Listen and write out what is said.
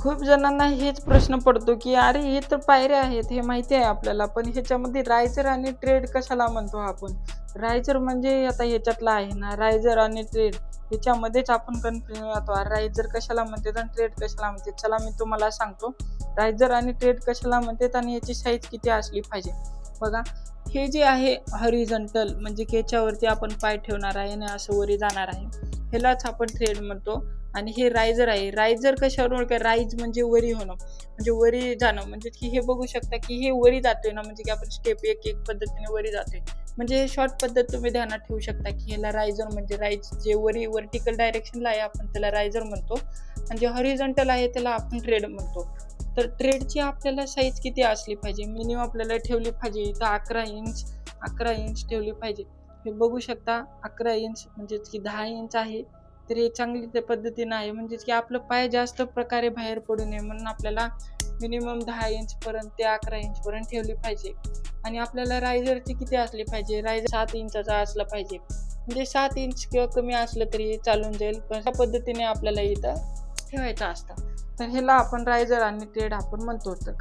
खूप जणांना हेच प्रश्न पडतो की अरे हे तर पायऱ्या आहेत, हे माहिती आहे आपल्याला, पण ह्याच्यामध्ये रायझर आणि ट्रेड कशाला म्हणतो आपण? रायझर म्हणजे आता ह्याच्यातला आहे ना, रायझर आणि ट्रेड ह्याच्यामध्येच आपण कन्फ्युजन होतो. रायझर कशाला म्हणतात आणि ट्रेड कशाला म्हणतात? चला मी तुम्हाला सांगतो रायझर आणि ट्रेड कशाला म्हणतात आणि याची साईज किती असली पाहिजे. बघा, हे जे आहे हॉरिझॉन्टल म्हणजे याच्यावरती आपण पाय ठेवणार आहे आणि असं वरी जाणार आहे, ह्यालाच आपण थ्रेड म्हणतो. आणि हे रायझर आहे. रायझर कशावर ओळखा? राईज म्हणजे वरी होणं, म्हणजे वरी जाणं, म्हणजे की हे बघू शकता की हे वरी जातोय ना, म्हणजे की आपण स्टेप एक एक पद्धतीने वरी जातोय. म्हणजे हे शॉर्ट पद्धत तुम्ही ध्यानात ठेवू शकता की ह्याला रायझर म्हणजे राईज जे वरी वर्टिकल डायरेक्शनला आहे आपण त्याला रायझर म्हणतो, आणि जे हॉरिझॉन्टल आहे त्याला आपण ट्रेड म्हणतो. तर ट्रेडची आपल्याला साईज किती असली पाहिजे? मिनिमम आपल्याला ठेवली पाहिजे इथं 11 इंच ठेवली पाहिजे. हे बघू शकता 11 इंच म्हणजे की 10 इंच आहे. तर हे चांगली त्या पद्धतीनं आहे, म्हणजेच की आपलं पाय जास्त प्रकारे बाहेर पडू नये म्हणून आपल्याला मिनिमम 10 इंच पर्यंत ते 11 इंच पर्यंत ठेवली पाहिजे. आणि आपल्याला रायझरची किती असली पाहिजे? रायझर 7 इंचाचा असला पाहिजे, म्हणजे 7 इंच किंवा कमी असलं तरी चालून जाईल, पण अशा पद्धतीने आपल्याला इथं ठेवायचं असतं. तर ह्याला आपण रायझर आणि ट्रेड आपण म्हणतो. तर